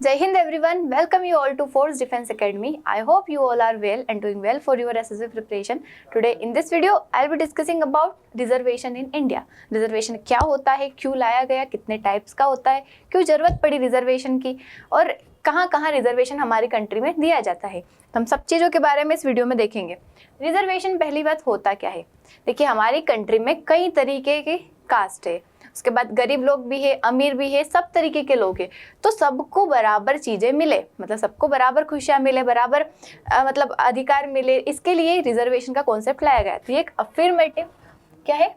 Jai Hind everyone, welcome you all to Force Defense Academy. I hope you all are well and doing well for your SSC preparation. Today in this video, I'll be discussing about reservation in India. Reservation क्या होता है, क्यों लाया गया, कितने types का होता है, क्यों जरूरत पड़ी रिजर्वेशन की और कहाँ कहाँ रिजर्वेशन हमारी कंट्री में दिया जाता है। तो हम सब चीज़ों के बारे में इस वीडियो में देखेंगे। रिजर्वेशन पहली बात होता क्या है, देखिए हमारी कंट्री में कई तरीके के कास्ट है, उसके बाद गरीब लोग भी है, अमीर भी है, सब तरीके के लोग हैं। तो सबको बराबर चीज़ें मिले, मतलब सबको बराबर खुशियाँ मिले, बराबर मतलब अधिकार मिले, इसके लिए रिजर्वेशन का कॉन्सेप्ट लाया गया। तो ये एक अफर्मेटिव क्या है,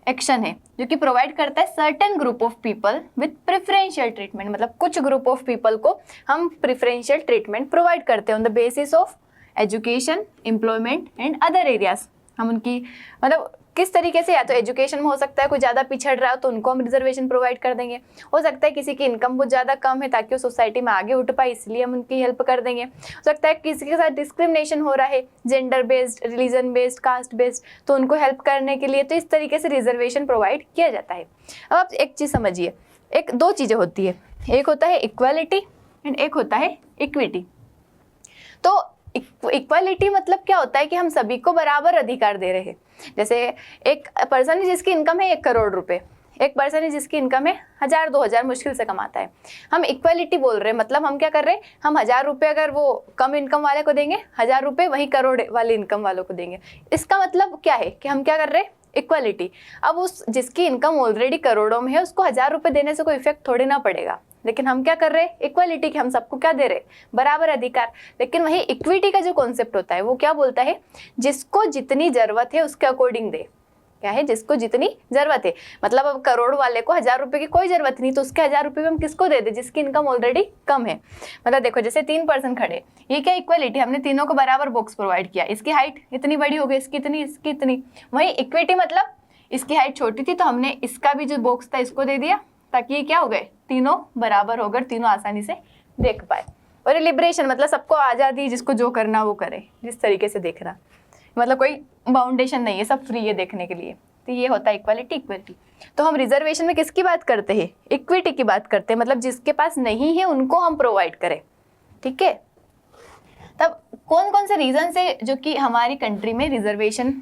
एक्शन है जो कि प्रोवाइड करता है certain group of people with preferential treatment. मतलब कुछ ग्रुप ऑफ पीपल को हम प्रेफरेंशियल ट्रीटमेंट प्रोवाइड करते हैं on the basis of education, employment and other areas. हम उनकी मतलब किस तरीके से, या तो एजुकेशन में हो सकता है कोई ज़्यादा पिछड़ रहा हो तो उनको हम रिजर्वेशन प्रोवाइड कर देंगे, हो सकता है किसी की इनकम बहुत ज़्यादा कम है ताकि वो सोसाइटी में आगे उठ पाए इसलिए हम उनकी हेल्प कर देंगे, हो सकता है किसी के साथ डिस्क्रिमिनेशन हो रहा है gender based, religion based, caste based, तो उनको हेल्प करने के लिए तो इस तरीके से रिजर्वेशन प्रोवाइड किया जाता है। अब आप एक चीज़ समझिए, एक दो चीज़ें होती है, एक होता है इक्वालिटी एंड एक होता है इक्विटी। तो इक्वालिटी मतलब क्या होता है कि हम सभी को बराबर अधिकार दे रहे हैं। जैसे एक पर्सन है जिसकी इनकम है 1 करोड़ रुपए, एक पर्सन है जिसकी इनकम है 1000-2000 मुश्किल से कमाता है, हम इक्वालिटी बोल रहे हैं। मतलब हम क्या कर रहे हैं, हम 1000 रुपये अगर वो कम इनकम वाले को देंगे, 1000 रुपये वही करोड़ वाले इनकम वालों को देंगे। इसका मतलब क्या है कि हम क्या कर रहे हैं, इक्वालिटी। अब उस जिसकी इनकम ऑलरेडी करोड़ों में है उसको 1000 रुपये देने से कोई इफेक्ट थोड़ी ना पड़ेगा, लेकिन हम क्या कर रहे हैं, इक्वालिटी की हम सबको क्या दे रहे हैं, बराबर अधिकार। लेकिन वही इक्विटी का जो कॉन्सेप्ट होता है वो क्या बोलता है, जिसको जितनी जरूरत है उसके अकॉर्डिंग दे। क्या है, जिसको जितनी जरूरत है। मतलब अब करोड़ वाले को 1000 रुपये की कोई जरूरत नहीं, तो उसके 1000 रुपये हम किसको दे दे, जिसकी इनकम ऑलरेडी कम है। मतलब देखो जैसे 3 पर्सन खड़े, ये क्या इक्वालिटी, हमने तीनों को बराबर बॉक्स प्रोवाइड किया, इसकी हाइट इतनी बड़ी हो गई, इसकी इतनी, इसकी इतनी। वही इक्विटी मतलब इसकी हाइट छोटी थी तो हमने इसका भी जो बॉक्स था इसको दे दिया, ताकि ये क्या हो गए, तीनों बराबर हो गए, तीनों आसानी से देख पाए। और लिबरेशन मतलब सबको आज़ादी, जिसको जो करना वो करे, जिस तरीके से देखना, मतलब कोई बाउंडेशन नहीं है, सब फ्री है देखने के लिए। तो ये होता है इक्वालिटी। इक्विटी तो हम रिजर्वेशन में किसकी बात करते हैं, इक्विटी की बात करते हैं। मतलब जिसके पास नहीं है उनको हम प्रोवाइड करें, ठीक है। तब कौन कौन से रीजन है जो कि हमारी कंट्री में रिजर्वेशन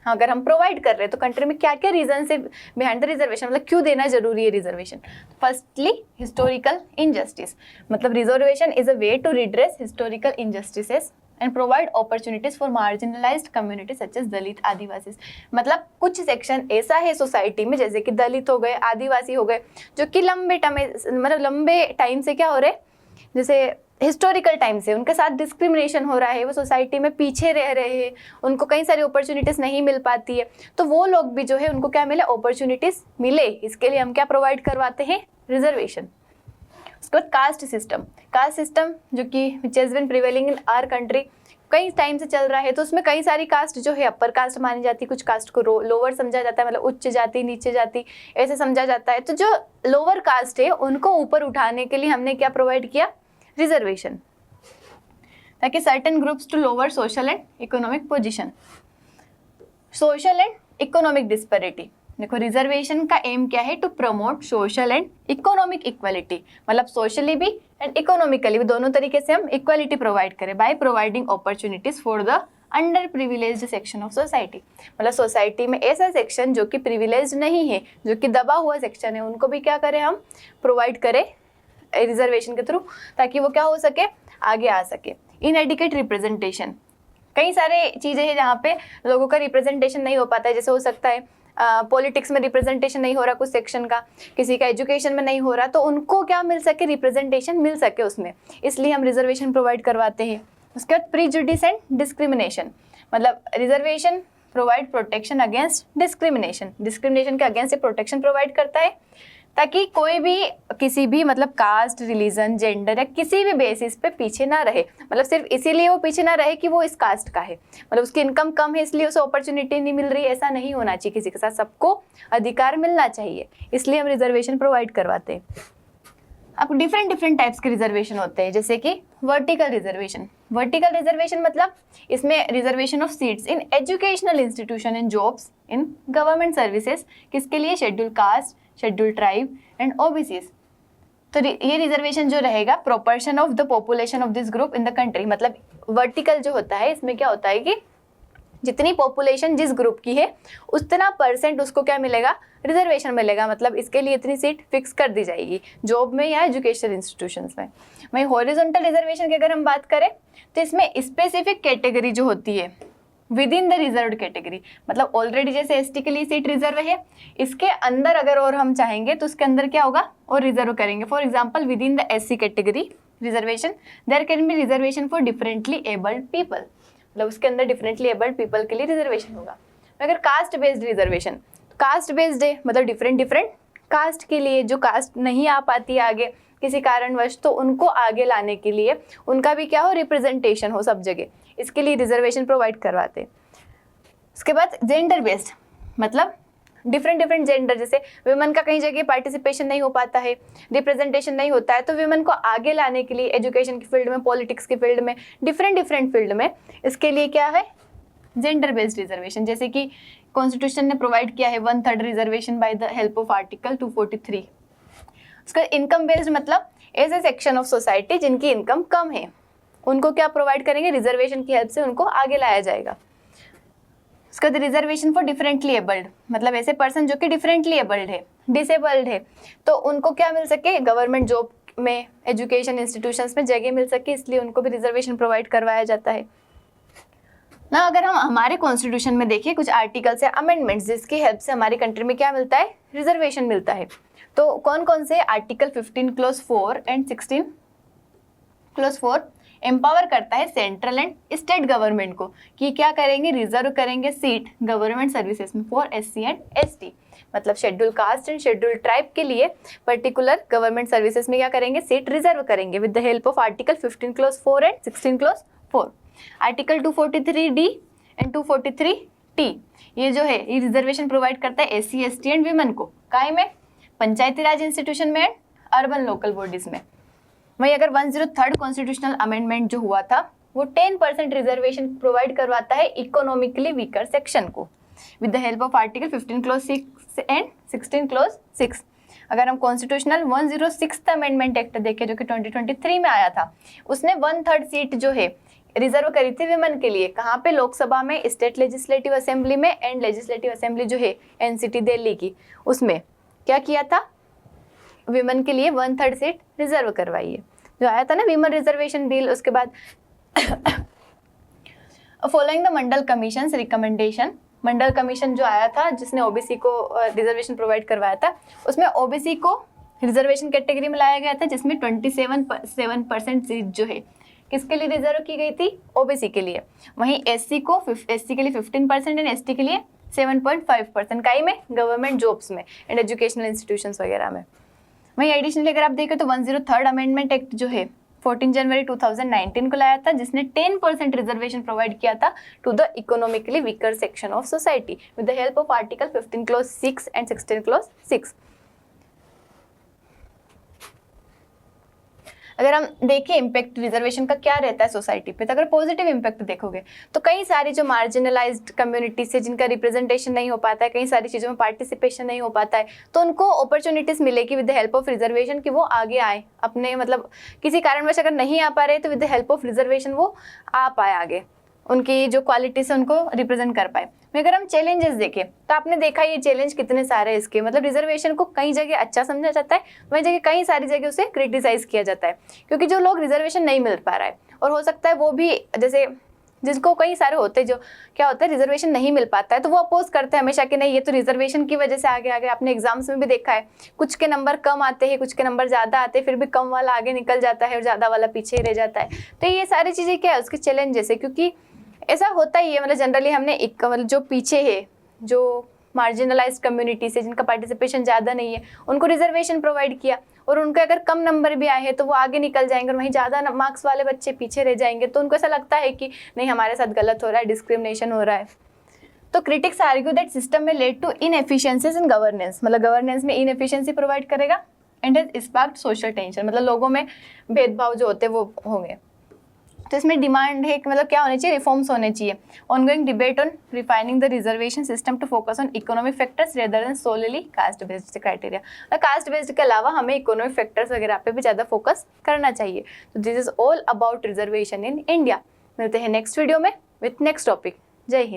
अगर हम प्रोवाइड कर रहे हैं, तो कंट्री में क्या क्या रीजन है बिहाइंड द रिजर्वेशन, मतलब क्यों देना जरूरी है रिजर्वेशन। फर्स्टली हिस्टोरिकल इनजस्टिस, मतलब reservation is a way to redress historical injustices and provide opportunities for marginalised community such as Dalit, Adivasi. मतलब कुछ सेक्शन ऐसा है सोसाइटी में, जैसे कि दलित हो गए, आदिवासी हो गए, जो कि लंबे टाइम से क्या हो रहे, जैसे हिस्टोरिकल टाइम से उनके साथ डिस्क्रिमिनेशन हो रहा है, वो सोसाइटी में पीछे रह रहे हैं, उनको कई सारी अपॉर्चुनिटीज़ नहीं मिल पाती है। तो वो लोग भी जो है उनको क्या मिले, अपॉर्चुनिटीज़ मिले, इसके लिए हम क्या प्रोवाइड करवाते हैं, रिजर्वेशन। उसके बाद कास्ट सिस्टम, कास्ट सिस्टम जो कि which has been prevailing in our country, कई टाइम से चल रहा है। तो उसमें कई सारी कास्ट जो है अपर कास्ट मानी जाती है, कुछ कास्ट को लोअर समझा जाता है, मतलब उच्च जाति, नीचे जाति ऐसे समझा जाता है। तो जो लोअर कास्ट है उनको ऊपर उठाने के लिए हमने क्या प्रोवाइड किया, रिजर्वेशन, ताकि certain groups to lower social and economic position, social and economic disparity. देखो रिजर्वेशन का एम क्या है, to promote social and economic equality, मतलब सोशली भी एंड इकोनॉमिकली भी दोनों तरीके से हम इक्वालिटी प्रोवाइड करें by providing opportunities for the underprivileged section of society. मतलब सोसाइटी में ऐसा सेक्शन जो कि प्रिविलेज्ड नहीं है, जो कि दबा हुआ सेक्शन है, उनको भी क्या करें, हम प्रोवाइड करें रिजर्वेशन के थ्रू, ताकि वो क्या हो सके, आगे आ सके। इनएडिक्वेट रिप्रेजेंटेशन, कई सारे चीज़ें हैं जहाँ पे लोगों का रिप्रेजेंटेशन नहीं हो पाता है। जैसे हो सकता है पॉलिटिक्स में रिप्रेजेंटेशन नहीं हो रहा कुछ सेक्शन का, किसी का एजुकेशन में नहीं हो रहा, तो उनको क्या मिल सके, रिप्रेजेंटेशन मिल सके उसमें, इसलिए हम रिजर्वेशन प्रोवाइड करवाते हैं। उसके बाद प्रीजुडिस एंड डिस्क्रिमिनेशन, मतलब reservation provide protection against discrimination, discrimination के अगेंस्ट प्रोटेक्शन प्रोवाइड करता है, ताकि कोई भी किसी भी मतलब कास्ट, रिलीजन, जेंडर या किसी भी बेसिस पे पीछे ना रहे। मतलब सिर्फ इसीलिए वो पीछे ना रहे कि वो इस कास्ट का है, मतलब उसकी इनकम कम है इसलिए उसे अपॉर्चुनिटी नहीं मिल रही, ऐसा नहीं होना चाहिए किसी के साथ, सबको अधिकार मिलना चाहिए, इसलिए हम रिजर्वेशन प्रोवाइड करवाते हैं। अब डिफरेंट टाइप्स के रिजर्वेशन होते हैं, जैसे कि वर्टिकल रिजर्वेशन। वर्टिकल रिजर्वेशन मतलब इसमें reservation of seats in educational institution and jobs in government services, किसके लिए, schedule caste, schedule tribe and OBCs. तो ये रिजर्वेशन जो रहेगा proportion of the population of this group in the country, मतलब vertical जो होता है इसमें क्या होता है कि जितनी पॉपुलेशन जिस ग्रुप की है उतना % उसको क्या मिलेगा, रिजर्वेशन मिलेगा। मतलब इसके लिए इतनी सीट फिक्स कर दी जाएगी जॉब में या एजुकेशनल इंस्टीट्यूशंस में। वहीं हॉरिजॉन्टल रिजर्वेशन की अगर हम बात करें तो इसमें स्पेसिफिक कैटेगरी जो होती है with in the reserved category, मतलब ऑलरेडी जैसे एसटी के लिए सीट रिजर्व है, इसके अंदर अगर और हम चाहेंगे तो उसके अंदर क्या होगा और रिजर्व करेंगे। For example within the SC category reservation there can be reservation for differently abled people, मतलब उसके अंदर डिफरेंटली एबल्ड पीपल के लिए रिजर्वेशन होगा। अगर caste based reservation, caste based है मतलब डिफरेंट कास्ट के लिए, जो कास्ट नहीं आ पाती आगे किसी कारणवश, तो उनको आगे लाने के लिए उनका भी क्या हो, रिप्रेजेंटेशन हो सब जगह, इसके लिए रिजर्वेशन प्रोवाइड करवाते हैं। उसके बाद जेंडर बेस्ड, मतलब डिफरेंट जेंडर, जैसे विमेन का कहीं जगह पार्टिसिपेशन नहीं हो पाता है, रिप्रेजेंटेशन नहीं होता है, तो विमेन को आगे लाने के लिए एजुकेशन की फील्ड में, पॉलिटिक्स की फील्ड में, डिफरेंट फील्ड में, इसके लिए क्या है, जेंडर बेस्ड रिजर्वेशन। जैसे कि कॉन्स्टिट्यूशन ने प्रोवाइड किया है 1/3 reservation by the help of article 243। उसका इनकम बेस्ड, मतलब ऐसे सेक्शन ऑफ सोसाइटी जिनकी इनकम कम है उनको क्या प्रोवाइड करेंगे, रिजर्वेशन की हेल्प से उनको आगे लाया जाएगा। उसका रिजर्वेशन फॉर डिफरेंटली एबल्ड, मतलब ऐसे पर्सन जो कि डिफरेंटली एबल्ड है, डिसेबल्ड है, तो उनको क्या मिल सके, गवर्नमेंट जॉब में, एजुकेशन इंस्टीट्यूशंस में जगह मिल सके, इसलिए उनको भी रिजर्वेशन प्रोवाइड करवाया जाता है ना। अगर हम हमारे कॉन्स्टिट्यूशन में देखिए कुछ आर्टिकल्स या अमेंडमेंट्स जिसकी हेल्प से हमारी कंट्री में क्या मिलता है, रिजर्वेशन मिलता है, तो कौन कौन से, article 15 clause 4 and 16 clause 4 empower करता है सेंट्रल एंड स्टेट गवर्नमेंट को कि क्या करेंगे, रिजर्व करेंगे सीट गवर्नमेंट सर्विसेज में फॉर एससी एंड एसटी, मतलब schedule caste and schedule tribe के लिए पर्टिकुलर गवर्नमेंट सर्विसेज में क्या करेंगे, सीट रिजर्व करेंगे with the help of article 15 clause 4 and 16 clause 4। Article 243D and 243T ये जो है ये रिजर्वेशन प्रोवाइड करता है एससी एसटी एंड विमेन को, काय में, पंचायती राज इंस्टीट्यूशन में एंड अर्बन लोकल बॉडीज में। वहीं अगर 103rd कॉन्स्टिट्यूशनल अमेंडमेंट जो हुआ था वो 10% रिजर्वेशन प्रोवाइड करवाता है इकोनॉमिकली वीकर सेक्शन को with the help of article 15 clause 6 and 16 clause 6। अगर हम कॉन्स्टिट्यूशनल 106th अमेंडमेंट एक्ट देखें जो कि 2023 में आया था, उसने 1/3 सीट जो है रिजर्व करी थी विमेन के लिए, कहाँ पे, लोकसभा में, स्टेट लेजिस्लेटिव असेंबली में एंड लेजिस्लेटिव असेंबली जो है एनसीटी दिल्ली की, उसमें क्या किया था, विमेन के लिए 1/3 सीट रिजर्व करवाई है, जो आया था ना विमेन रिजर्वेशन बिल। उसके बाद following the Mandal commission recommendation, Mandal commission जो आया था जिसने ओबीसी को रिजर्वेशन प्रोवाइड करवाया था, उसमें ओबीसी को रिजर्वेशन कैटेगरी में लाया गया था जिसमें 27% सीट जो है किसके लिए रिजर्व की गई थी, ओबीसी के लिए। वहीं एससी के लिए 15% एंड एसटी के लिए 7.5%, काई में, गवर्नमेंट जॉब्स में एंड एजुकेशनल इंस्टीट्यूशंस वगैरह में। वहीं एडिशनली अगर आप देखें तो 103rd अमेंडमेंट एक्ट जो है 14 जनवरी 2019 को लाया था जिसने 10% रिजर्वेशन प्रोवाइड किया था to the economically weaker section of society with the help of article 15 clause 6 and 16 clause 6। अगर हम देखें इम्पैक्ट रिजर्वेशन का क्या रहता है सोसाइटी पे, तो अगर पॉजिटिव इम्पैक्ट देखोगे तो कई सारी जो मार्जिनलाइज्ड कम्युनिटीज है जिनका रिप्रेजेंटेशन नहीं हो पाता है, कई सारी चीज़ों में पार्टिसिपेशन नहीं हो पाता है, तो उनको अपॉर्चुनिटीज मिलेगी with the help of reservation कि वो आगे आए अपने, मतलब किसी कारणवश अगर नहीं आ पा रहे तो with the help of reservation वो आ पाए आगे, उनकी जो क्वालिटीज है उनको रिप्रेजेंट कर पाए। अगर हम चैलेंजेस देखें तो आपने देखा ये चैलेंज कितने सारे हैं इसके, मतलब रिजर्वेशन को कई जगह अच्छा समझा जाता है, वही जगह कई सारी जगह उसे क्रिटिसाइज किया जाता है क्योंकि जो लोग रिजर्वेशन नहीं मिल पा रहा है, और हो सकता है वो भी जैसे जिसको कई सारे होते हैं जो क्या होता है रिजर्वेशन नहीं मिल पाता है तो वो अपोज करते हैं हमेशा कि नहीं ये तो रिजर्वेशन की वजह से आगे आगे, आपने एग्जाम्स में भी देखा है कुछ के नंबर कम आते हैं, कुछ के नंबर ज़्यादा आते हैं, फिर भी कम वाला आगे निकल जाता है और ज़्यादा वाला पीछे रह जाता है। तो ये सारी चीज़ें क्या है उसके चैलेंजेस है, क्योंकि ऐसा होता ही है, मतलब जनरली हमने एक मतलब जो पीछे है, जो मार्जिनलाइज्ड कम्युनिटी से जिनका पार्टिसिपेशन ज़्यादा नहीं है उनको रिजर्वेशन प्रोवाइड किया, और उनके अगर कम नंबर भी आए हैं तो वो आगे निकल जाएंगे, और वहीं ज़्यादा मार्क्स वाले बच्चे पीछे रह जाएंगे, तो उनको ऐसा लगता है कि नहीं हमारे साथ गलत हो रहा है, डिस्क्रिमिनेशन हो रहा है। तो क्रिटिक्स आर्ग्यू दैट सिस्टम में led to inefficiencies in governance, मतलब गवर्नेंस में इनएफिशिएंसी प्रोवाइड करेगा, and has sparked social tension, मतलब लोगों में भेदभाव जो होते हैं वो होंगे। तो इसमें डिमांड है कि मतलब क्या होने चाहिए, रिफॉर्म्स होने चाहिए। Ongoing debate on refining the reservation system to focus on economic factors rather than solely caste based criteria. Caste based के अलावा हमें इकोनॉमिक फैक्टर्स वगैरह पे भी ज़्यादा फोकस करना चाहिए। तो this is all about reservation in India. मिलते हैं नेक्स्ट वीडियो में विथ नेक्स्ट टॉपिक। जय हिंद।